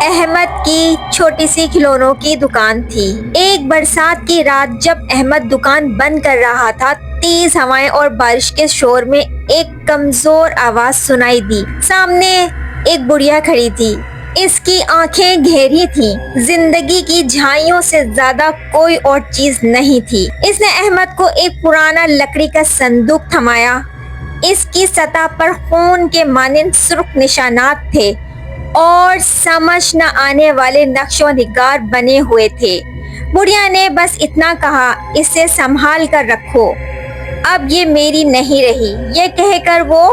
احمد کی چھوٹی سی کھلونوں کی دکان تھی۔ ایک برسات کی رات جب احمد دکان بند کر رہا تھا، تیز ہوائیں اور بارش کے شور میں ایک کمزور آواز سنائی دی۔ سامنے ایک بڑھیا کھڑی تھی۔ اس کی آنکھیں گہری تھیں، زندگی کی جھائیوں سے زیادہ کوئی اور چیز نہیں تھی۔ اس نے احمد کو ایک پرانا لکڑی کا صندوق تھمایا۔ اس کی سطح پر خون کے مانند سرخ نشانات تھے اور سمجھ نہ آنے والے نقش و نگار بنے ہوئے تھے۔ بڑھیا نے بس اتنا کہا، اسے سنبھال کر رکھو، اب یہ میری نہیں رہی۔ یہ کہہ کر وہ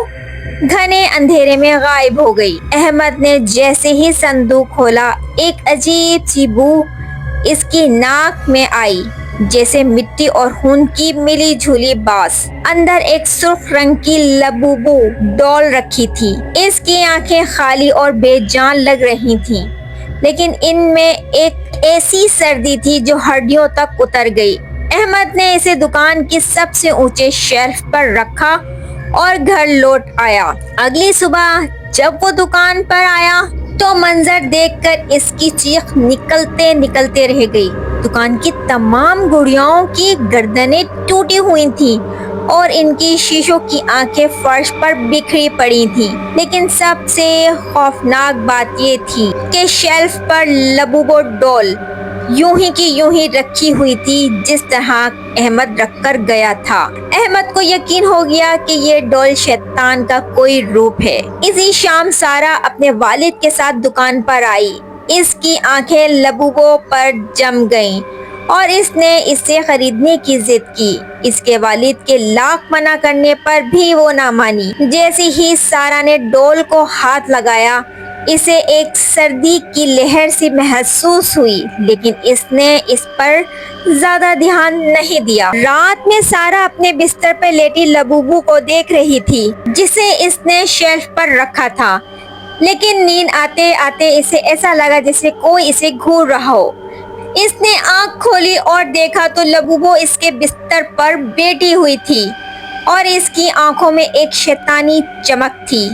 گھنے اندھیرے میں غائب ہو گئی۔ احمد نے جیسے ہی صندوق کھولا، ایک عجیب سی بو اس کی ناک میں آئی، جیسے مٹی اور خون کی ملی جھولی بانس۔ اندر ایک سرخ رنگ کی لبوبو ڈول رکھی تھی۔ اس کی آنکھیں خالی اور بے جان لگ رہی تھیں، لیکن ان میں ایک ایسی سردی تھی جو ہڈیوں تک اتر گئی۔ احمد نے اسے دکان کی سب سے اونچے شیلف پر رکھا اور گھر لوٹ آیا۔ اگلی صبح جب وہ دکان پر آیا تو منظر دیکھ کر اس کی چیخ نکلتے رہ گئی۔ دکان کی تمام گڑیاؤں کی گردنیں ٹوٹی ہوئی تھیں اور ان کی شیشوں کی آنکھیں فرش پر بکھری پڑی تھیں، لیکن سب سے خوفناک بات یہ تھی کہ شیلف پر لبوبو ڈول یوں ہی رکھی ہوئی تھی جس طرح احمد رکھ کر گیا تھا۔ احمد کو یقین ہو گیا کہ یہ ڈول شیطان کا کوئی روپ ہے۔ اسی شام سارا اپنے والد کے ساتھ دکان پر آئی۔ اس کی آنکھیں لبوبو پر جم گئیں اور اس نے اسے خریدنے کی ضد کی۔ اس کے والد کے لاکھ منع کرنے پر بھی وہ نہ مانی۔ جیسے ہی سارا نے ڈول کو ہاتھ لگایا، اسے ایک سردی کی لہر سی محسوس ہوئی، لیکن اس نے اس پر زیادہ دھیان نہیں دیا۔ رات میں سارا اپنے بستر پر لیٹی لبوبو کو دیکھ رہی تھی جسے اس نے شیلف پر رکھا تھا، لیکن نیند آتے آتے اسے ایسا لگا جیسے کوئی اسے گھور رہا ہو۔ اس نے آنکھ کھولی اور دیکھا تو لبوبو اس کے بستر پر بیٹھی ہوئی تھی اور اس کی آنکھوں میں ایک شیطانی چمک تھی۔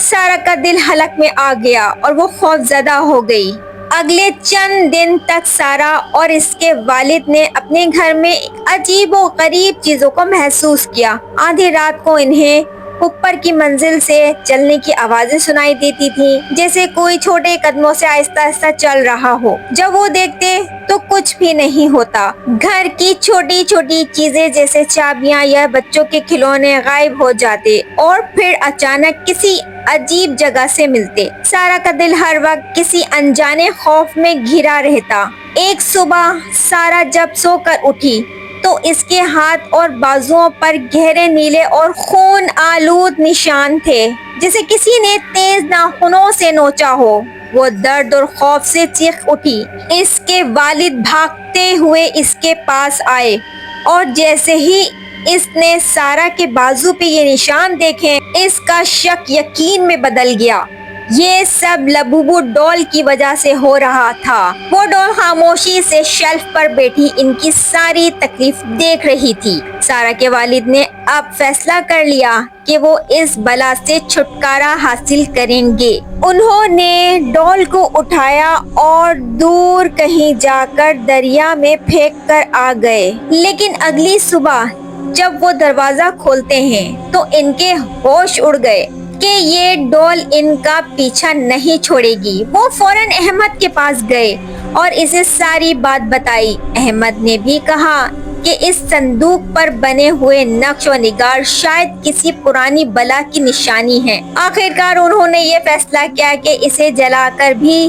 سارا کا دل حلق میں آ گیا اور وہ خوف زدہ ہو گئی۔ اگلے چند دن تک سارا اور اس کے والد نے اپنے گھر میں عجیب و غریب چیزوں کو محسوس کیا۔ آدھی رات کو انہیں اوپر کی منزل سے چلنے کی آوازیں سنائی دیتی تھیں، جیسے کوئی چھوٹے قدموں سے آہستہ آہستہ چل رہا ہو۔ جب وہ دیکھتے تو کچھ بھی نہیں ہوتا۔ گھر کی چھوٹی چھوٹی چیزیں جیسے چابیاں یا بچوں کے کھلونے غائب ہو جاتے اور پھر اچانک کسی عجیب جگہ سے ملتے۔ سارا کا دل ہر وقت کسی انجانے خوف میں گھرا رہتا۔ ایک صبح سارا جب سو کر اٹھی تو اس کے ہاتھ اور بازوؤں پر گہرے نیلے اور خون آلود نشان تھے، جیسے کسی نے تیز ناخنوں سے نوچا ہو۔ وہ درد اور خوف سے چیخ اٹھی۔ اس کے والد بھاگتے ہوئے اس کے پاس آئے اور جیسے ہی اس نے سارا کے بازو پہ یہ نشان دیکھے، اس کا شک یقین میں بدل گیا۔ یہ سب لبوبو ڈول کی وجہ سے ہو رہا تھا۔ وہ ڈول خاموشی سے شیلف پر بیٹھی ان کی ساری تکلیف دیکھ رہی تھی۔ سارا کے والد نے اب فیصلہ کر لیا کہ وہ اس بلا سے چھٹکارا حاصل کریں گے۔ انہوں نے ڈول کو اٹھایا اور دور کہیں جا کر دریا میں پھینک کر آ گئے۔ لیکن اگلی صبح جب وہ دروازہ کھولتے ہیں تو ان کے ہوش اڑ گئے کہ یہ ڈول ان کا پیچھا نہیں چھوڑے گی۔ وہ فوراً احمد کے پاس گئے اور اسے ساری بات بتائی۔ احمد نے بھی کہا کہ اس صندوق پر بنے ہوئے نقش و نگار شاید کسی پرانی بلا کی نشانی ہے۔ آخرکار انہوں نے یہ فیصلہ کیا کہ اسے جلا کر بھی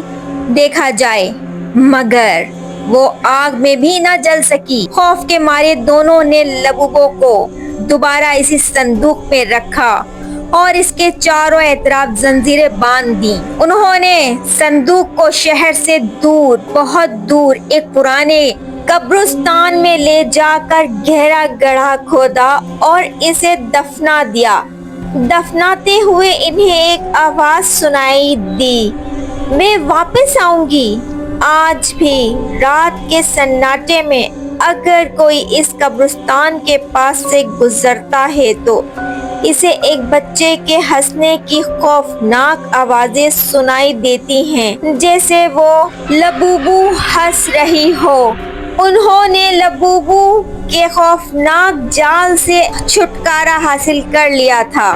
دیکھا جائے، مگر وہ آگ میں بھی نہ جل سکی۔ خوف کے مارے دونوں نے لبوبو کو دوبارہ اسی صندوق میں رکھا اور اس کے چاروں اطراف زنجیریں باندھ دیں۔ انہوں نے صندوق کو شہر سے دور، بہت دور ایک پرانے قبرستان میں لے جا کر گہرا گڑھا کھودا اور اسے دفنا دیا۔ دفناتے ہوئے انہیں ایک آواز سنائی دی، میں واپس آؤں گی۔ آج بھی رات کے سناٹے میں اگر کوئی اس قبرستان کے پاس سے گزرتا ہے تو اسے ایک بچے کے ہنسنے کی خوفناک آوازیں سنائی دیتی ہیں، جیسے وہ لبوبو ہنس رہی ہو۔ انہوں نے لبوبو کے خوفناک جال سے چھٹکارا حاصل کر لیا تھا۔